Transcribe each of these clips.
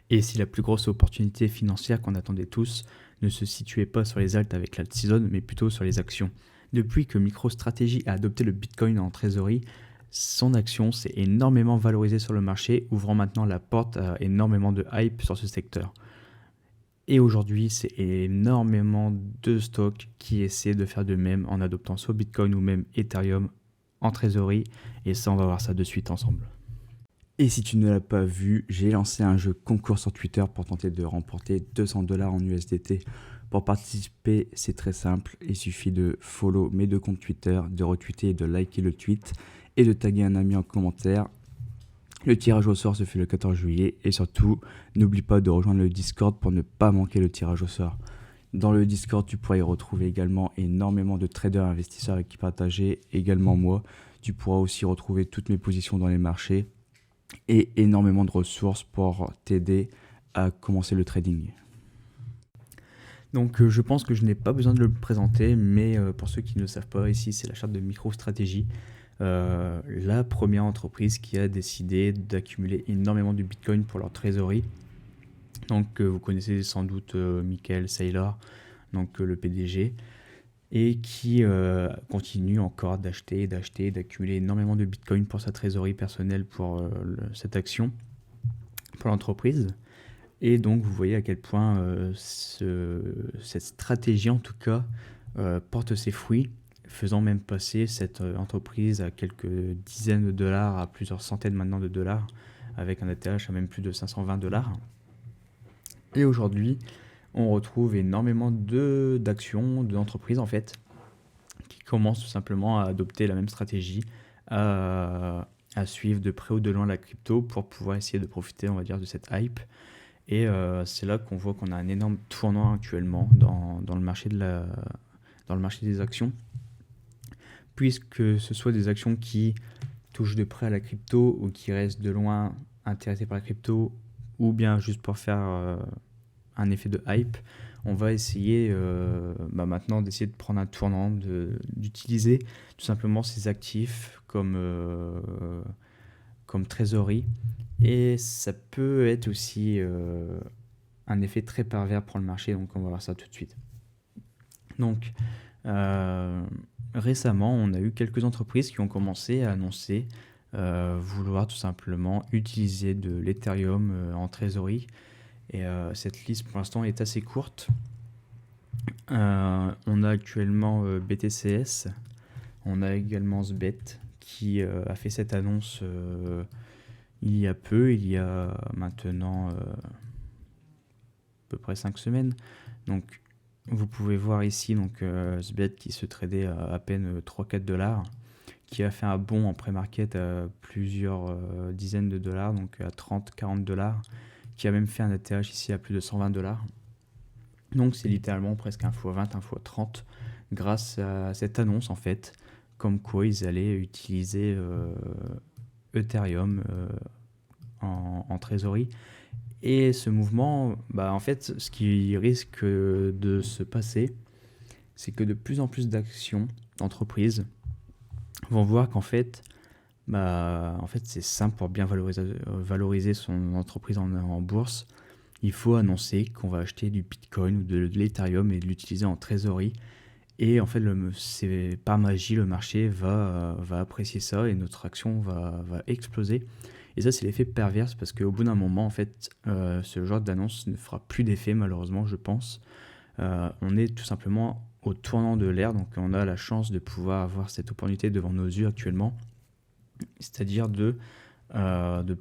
Et si la plus grosse opportunité financière qu'on attendait tous ne se situait pas sur les alts avec l'alt-season, mais plutôt sur les actions. Depuis que MicroStrategy a adopté le Bitcoin en trésorerie, son action s'est énormément valorisée sur le marché, ouvrant maintenant la porte à énormément de hype sur ce secteur. Et aujourd'hui, c'est énormément de stocks qui essaient de faire de même en adoptant soit Bitcoin ou même Ethereum en trésorerie. Et ça, on va voir ça de suite ensemble. Et si tu ne l'as pas vu, j'ai lancé un jeu concours sur Twitter pour tenter de remporter 200$ en USDT. Pour participer, c'est très simple. Il suffit de follow mes 2 comptes Twitter, de retweeter et de liker le tweet et de taguer un ami en commentaire. Le tirage au sort se fait le 14 juillet et surtout, n'oublie pas de rejoindre le Discord pour ne pas manquer le tirage au sort. Dans le Discord, tu pourras y retrouver également énormément de traders investisseurs avec qui partager, également moi. Tu pourras aussi retrouver toutes mes positions dans les marchés et énormément de ressources pour t'aider à commencer le trading. Donc je pense que je n'ai pas besoin de le présenter, mais pour ceux qui ne le savent pas, ici c'est la charte de MicroStrategy, la première entreprise qui a décidé d'accumuler énormément de Bitcoin pour leur trésorerie. Donc vous connaissez sans doute Michael Saylor, donc le PDG, et qui continue encore d'acheter, d'accumuler énormément de Bitcoin pour sa trésorerie personnelle pour cette action, pour l'entreprise. Et donc vous voyez à quel point cette stratégie en tout cas porte ses fruits, faisant même passer cette entreprise à quelques dizaines de dollars à plusieurs centaines maintenant de dollars, avec un ATH à même plus de 520$. Et aujourd'hui, on retrouve énormément d'actions, d'entreprises en fait, qui commencent tout simplement à adopter la même stratégie, à suivre de près ou de loin la crypto pour pouvoir essayer de profiter, on va dire, de cette hype. Et c'est là qu'on voit qu'on a un énorme tournant actuellement dans le marché dans le marché des actions, puisque ce soit des actions qui touchent de près à la crypto ou qui restent de loin intéressées par la crypto, ou bien juste pour faire un effet de hype, on va essayer maintenant d'essayer de prendre un tournant, d'utiliser tout simplement ces actifs comme trésorerie. Et ça peut être aussi un effet très pervers pour le marché, donc on va voir ça tout de suite. Donc récemment, on a eu quelques entreprises qui ont commencé à annoncer vouloir tout simplement utiliser de l'Ethereum en trésorerie. Et cette liste pour l'instant est assez courte. On a actuellement BTCS, on a également Sbet qui a fait cette annonce il y a peu, il y a maintenant à peu près 5 semaines. Donc vous pouvez voir ici donc, Sbet qui se tradait à peine 3-4$, qui a fait un bond en pré-market à plusieurs dizaines de dollars, donc à 30-40$, qui a même fait un ATH ici à plus de 120$. Donc c'est littéralement presque un x20, un x30 grâce à cette annonce en fait, comme quoi ils allaient utiliser Ethereum en trésorerie. Et ce mouvement, en fait, ce qui risque de se passer, c'est que de plus en plus d'actions d'entreprises vont voir qu'en fait, c'est simple pour bien valoriser son entreprise en bourse. Il faut annoncer qu'on va acheter du Bitcoin ou de l'Ethereum et de l'utiliser en trésorerie. Et en fait, c'est par magie, le marché va apprécier ça et notre action va exploser. Et ça, c'est l'effet pervers parce qu'au bout d'un moment, en fait, ce genre d'annonce ne fera plus d'effet, malheureusement, je pense. On est tout simplement au tournant de l'ère, donc on a la chance de pouvoir avoir cette opportunité devant nos yeux actuellement, c'est-à-dire de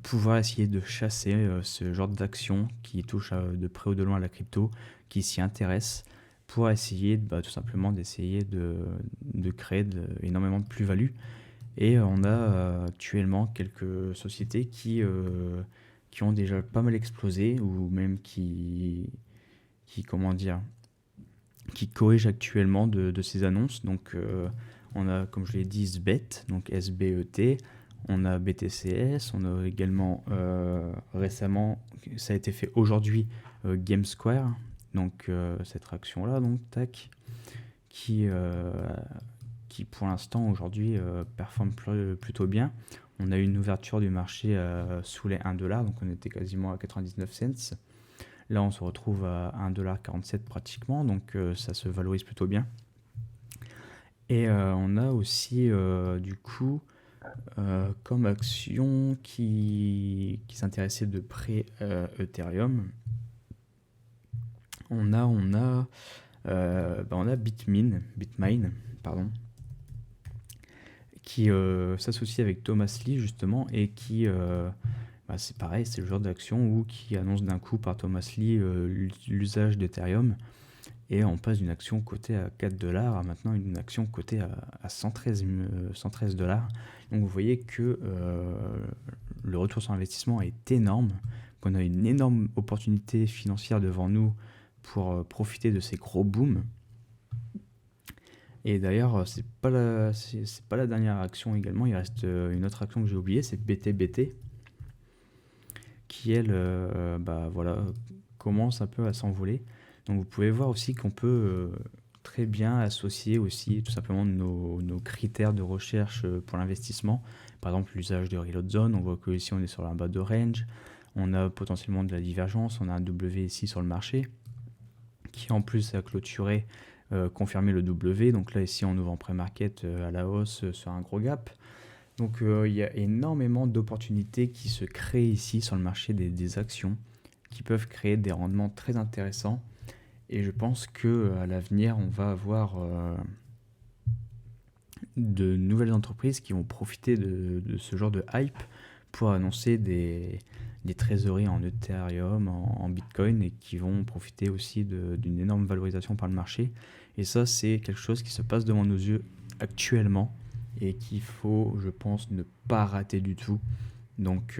pouvoir essayer de chasser ce genre d'action qui touche de près ou de loin à la crypto, qui s'y intéresse, pour essayer tout simplement d'essayer de créer énormément de plus-value. Et on a actuellement quelques sociétés qui ont déjà pas mal explosé, ou même comment dire, qui corrigent actuellement de ces annonces. Donc on a, comme je l'ai dit, Sbet, donc SBET, on a BTCS, on a également récemment, ça a été fait aujourd'hui, GameSquare, donc cette action-là, donc tac, qui pour l'instant aujourd'hui performe plutôt bien. On a eu une ouverture du marché sous les 1$, donc on était quasiment à 99 cents. Là, on se retrouve à 1,47$ pratiquement, donc ça se valorise plutôt bien. Et on a aussi, du coup, comme action qui s'intéressait de près Ethereum, on a Bitmine, pardon, qui s'associe avec Thomas Lee justement et qui, c'est pareil, c'est le genre d'action qui annonce d'un coup par Thomas Lee l'usage d'Ethereum, et on passe d'une action cotée à 4$ à maintenant une action cotée à 113$. Donc vous voyez que le retour sur investissement est énorme, qu'on a une énorme opportunité financière devant nous pour profiter de ces gros booms. Et d'ailleurs, c'est pas la dernière action également, il reste une autre action que j'ai oubliée, c'est BTBT, qui elle, commence un peu à s'envoler. Donc vous pouvez voir aussi qu'on peut très bien associer aussi tout simplement nos critères de recherche pour l'investissement. Par exemple, l'usage de Reload Zone, on voit que ici on est sur la bas de range, on a potentiellement de la divergence, on a un W ici sur le marché, qui en plus a clôturé, confirmé le W. Donc là ici on ouvre en pré-market à la hausse sur un gros gap. Donc il y a énormément d'opportunités qui se créent ici sur le marché des actions, qui peuvent créer des rendements très intéressants. Et je pense qu'à l'avenir, on va avoir de nouvelles entreprises qui vont profiter de ce genre de hype pour annoncer des trésoreries en Ethereum, en Bitcoin, et qui vont profiter aussi d'une énorme valorisation par le marché. Et ça, c'est quelque chose qui se passe devant nos yeux actuellement et qu'il faut, je pense, ne pas rater du tout. Donc,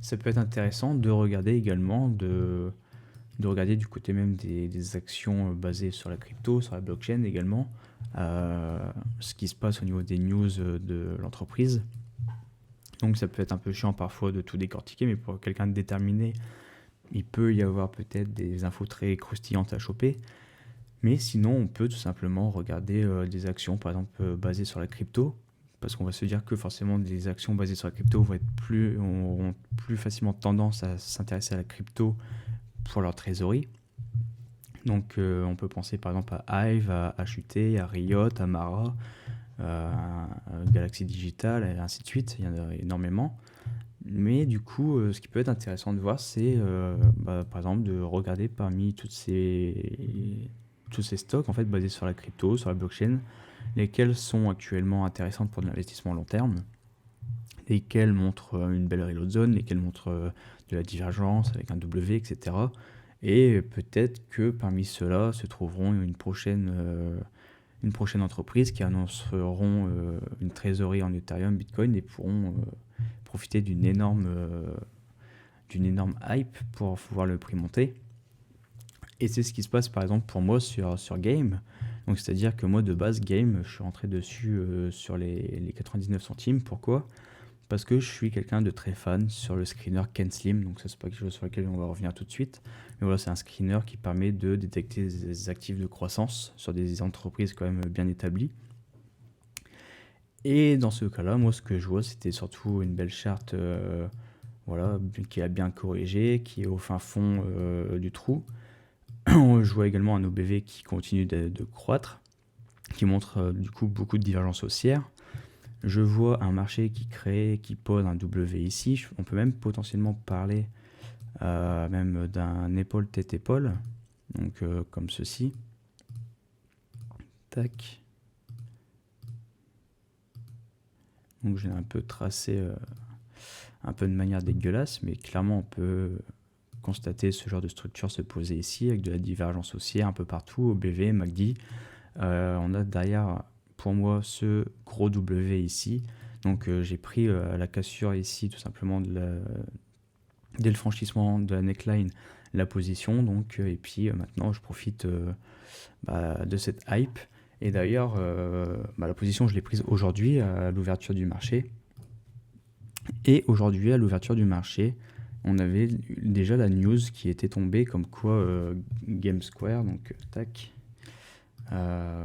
ça peut être intéressant de regarder également, de regarder du côté même des actions basées sur la crypto, sur la blockchain également, ce qui se passe au niveau des news de l'entreprise. Donc ça peut être un peu chiant parfois de tout décortiquer, mais pour quelqu'un de déterminé, il peut y avoir peut-être des infos très croustillantes à choper. Mais sinon, on peut tout simplement regarder des actions, par exemple, basées sur la crypto, parce qu'on va se dire que forcément des actions basées sur la crypto auront plus facilement tendance à s'intéresser à la crypto pour leur trésorerie. Donc on peut penser par exemple à Hive, à HUT, à Riot, à Mara, à Galaxy Digital, et ainsi de suite. Il y en a énormément. Mais du coup, ce qui peut être intéressant de voir, c'est par exemple de regarder parmi tous ces stocks en fait, basés sur la crypto, sur la blockchain, lesquels sont actuellement intéressantes pour de l'investissement long terme, lesquels montrent une belle reload zone, lesquels montrent de la divergence avec un W, etc. Et peut-être que parmi ceux-là se trouveront une prochaine entreprise qui annonceront une trésorerie en Ethereum, Bitcoin, et pourront profiter d'une énorme hype pour voir le prix monter. Et c'est ce qui se passe par exemple pour moi sur Game. Donc c'est-à-dire que moi de base Game, je suis rentré dessus sur les 99 centimes. Pourquoi ? Parce que je suis quelqu'un de très fan sur le screener KenSlim. Donc ça, c'est pas quelque chose sur lequel on va revenir tout de suite. Mais voilà, c'est un screener qui permet de détecter des actifs de croissance sur des entreprises quand même bien établies. Et dans ce cas-là, moi ce que je vois, c'était surtout une belle charte qui a bien corrigé, qui est au fin fond du trou. Je vois également un OBV qui continue de croître, qui montre du coup beaucoup de divergence haussière. Je vois un marché qui pose un W ici. On peut même potentiellement parler même d'un épaule tête épaule, donc comme ceci. Tac. Donc j'ai un peu tracé un peu de manière dégueulasse, mais clairement on peut constater ce genre de structure se poser ici avec de la divergence haussière un peu partout, OBV, MACD. On a derrière pour moi ce gros W ici. Donc j'ai pris la cassure ici tout simplement dès le franchissement de la neckline la position. Donc, et puis maintenant je profite de cette hype. Et d'ailleurs la position je l'ai prise aujourd'hui à l'ouverture du marché. Et aujourd'hui à l'ouverture du marché, on avait déjà la news qui était tombée comme quoi GameSquare, donc tac,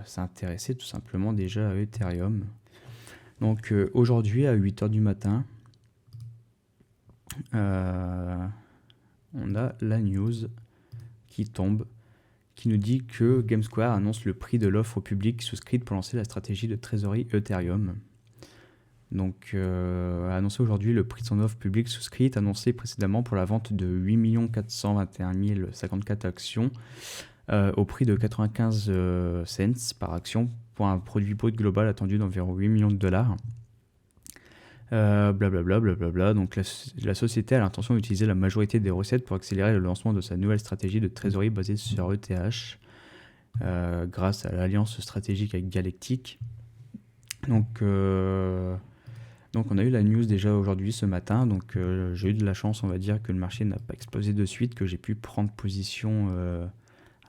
s'intéressait tout simplement déjà à Ethereum. Donc aujourd'hui à 8h du matin, on a la news qui tombe, qui nous dit que GameSquare annonce le prix de l'offre au public souscrite pour lancer la stratégie de trésorerie Ethereum. Donc, a annoncé aujourd'hui le prix de son offre publique souscrite, annoncé précédemment pour la vente de 8 421 054 actions au prix de 95 cents par action pour un produit brut global attendu d'environ 8 millions de dollars. Blablabla, blablabla. Donc la société a l'intention d'utiliser la majorité des recettes pour accélérer le lancement de sa nouvelle stratégie de trésorerie basée sur ETH grâce à l'alliance stratégique avec Galactic. Donc on a eu la news déjà aujourd'hui ce matin, donc j'ai eu de la chance, on va dire, que le marché n'a pas explosé de suite, que j'ai pu prendre position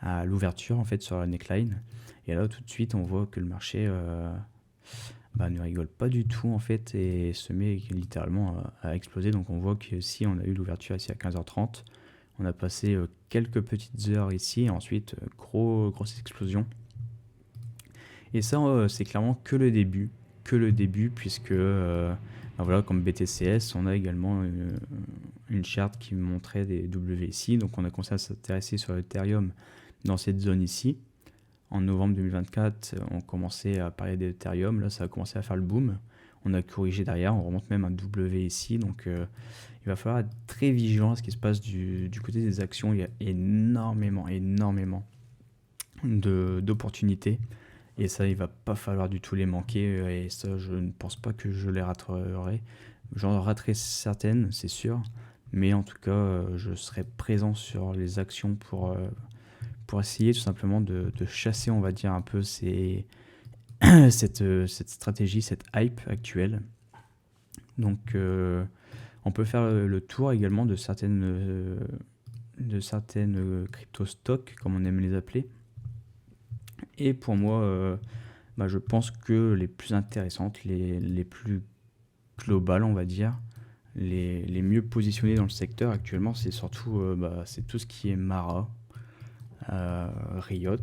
à l'ouverture en fait sur la neckline. Et là tout de suite on voit que le marché ne rigole pas du tout en fait et se met littéralement à exploser. Donc on voit que si on a eu l'ouverture ici à 15h30, on a passé quelques petites heures ici et ensuite grosse explosion. Et ça c'est clairement que le début puisque voilà, comme BTCS on a également une charte qui montrait des WiCi, donc on a commencé à s'intéresser sur Ethereum dans cette zone ici. En novembre 2024 on commençait à parler d'Ethereum, là ça a commencé à faire le boom, on a corrigé derrière, on remonte même un WiCi, donc il va falloir être très vigilant à ce qui se passe du côté des actions. Il y a énormément d'opportunités. Et ça, il va pas falloir du tout les manquer. Et ça, je ne pense pas que je les raterai. J'en raterai certaines, c'est sûr. Mais en tout cas, je serai présent sur les actions pour essayer tout simplement de chasser, on va dire, un peu cette stratégie, cette hype actuelle. Donc, on peut faire le tour également de certaines crypto-stocks, comme on aime les appeler. Et pour moi, je pense que les plus intéressantes, les plus globales, on va dire, les mieux positionnées dans le secteur actuellement, c'est surtout c'est tout ce qui est Mara, Riot.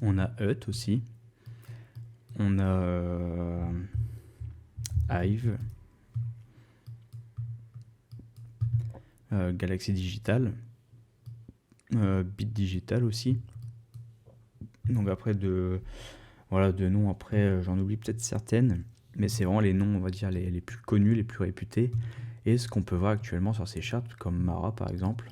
On a ETH aussi. On a Hive, Galaxy Digital, Bit Digital aussi. Donc après de noms, après j'en oublie peut-être certaines, mais c'est vraiment les noms, on va dire, les plus connus, les plus réputés. Et ce qu'on peut voir actuellement sur ces charts, comme Mara par exemple,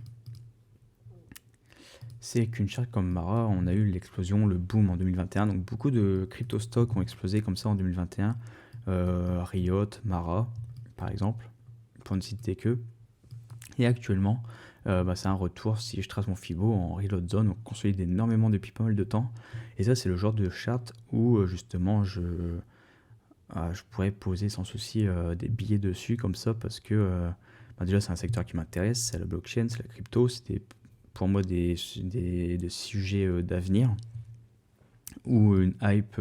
c'est qu'une charte comme Mara, on a eu l'explosion, le boom en 2021. Donc beaucoup de crypto stocks ont explosé comme ça en 2021. Riot, Mara par exemple, pour ne citer que. Et actuellement, c'est un retour, si je trace mon Fibo en reload zone, on consolide énormément depuis pas mal de temps. Et ça, c'est le genre de charte où justement je pourrais poser sans souci des billets dessus comme ça, parce que déjà c'est un secteur qui m'intéresse, c'est la blockchain, c'est la crypto, c'était pour moi des sujets d'avenir où une hype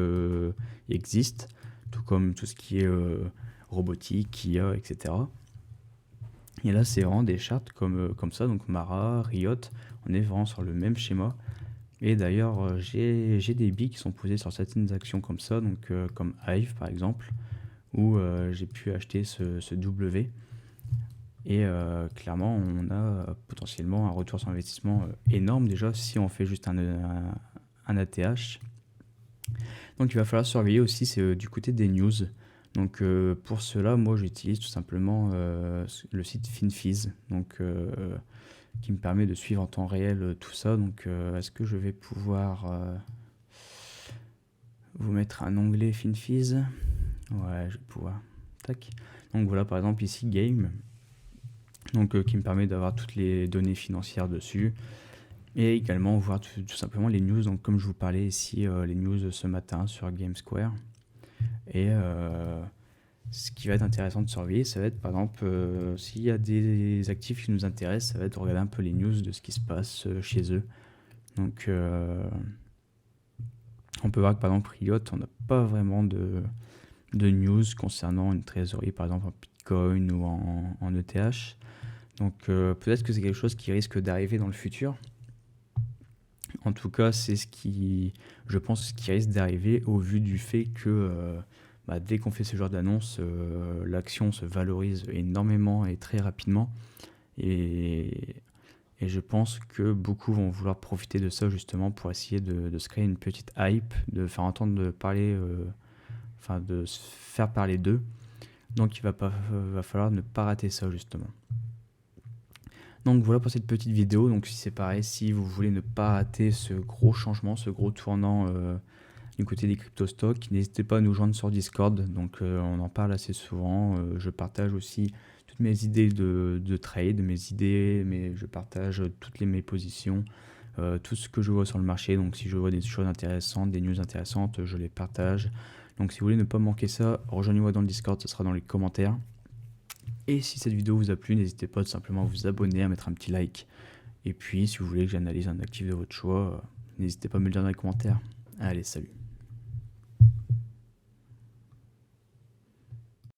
existe, tout comme tout ce qui est robotique, IA, etc. Et là, c'est vraiment des charts comme ça, donc Mara, Riot, on est vraiment sur le même schéma. Et d'ailleurs, j'ai des billes qui sont posées sur certaines actions comme ça, donc comme Hive par exemple, où j'ai pu acheter ce W. Et clairement, on a potentiellement un retour sur investissement énorme déjà si on fait juste un ATH. Donc il va falloir surveiller aussi, c'est du côté des news. Donc pour cela, moi j'utilise tout simplement le site FinFiz, donc qui me permet de suivre en temps réel tout ça. Donc est-ce que je vais pouvoir vous mettre un onglet FinFiz? Ouais, je vais pouvoir. Tac. Donc voilà, par exemple ici Game, donc qui me permet d'avoir toutes les données financières dessus. Et également voir tout simplement les news, donc comme je vous parlais ici, les news ce matin sur GameSquare. Et ce qui va être intéressant de surveiller, ça va être par exemple, s'il y a des actifs qui nous intéressent, ça va être de regarder un peu les news de ce qui se passe chez eux. Donc on peut voir que par exemple Riot, on n'a pas vraiment de news concernant une trésorerie par exemple en Bitcoin ou en ETH. Donc peut-être que c'est quelque chose qui risque d'arriver dans le futur. En tout cas, c'est ce qui, je pense, ce qui risque d'arriver au vu du fait que dès qu'on fait ce genre d'annonce, l'action se valorise énormément et très rapidement. Et, et je pense que beaucoup vont vouloir profiter de ça justement pour essayer de se créer une petite hype, de faire entendre parler, de se faire parler d'eux. Donc va falloir ne pas rater ça justement. Donc voilà pour cette petite vidéo. Donc si c'est pareil, si vous voulez ne pas rater ce gros changement, ce gros tournant du côté des crypto stocks, n'hésitez pas à nous joindre sur Discord. Donc on en parle assez souvent. Je partage aussi toutes mes idées de trade, je partage toutes mes positions, tout ce que je vois sur le marché. Donc si je vois des choses intéressantes, des news intéressantes, je les partage. Donc si vous voulez ne pas manquer ça, rejoignez-moi dans le Discord, ce sera dans les commentaires. Et si cette vidéo vous a plu, n'hésitez pas tout simplement à vous abonner, à mettre un petit like. Et puis si vous voulez que j'analyse un actif de votre choix, n'hésitez pas à me le dire dans les commentaires. Allez, salut.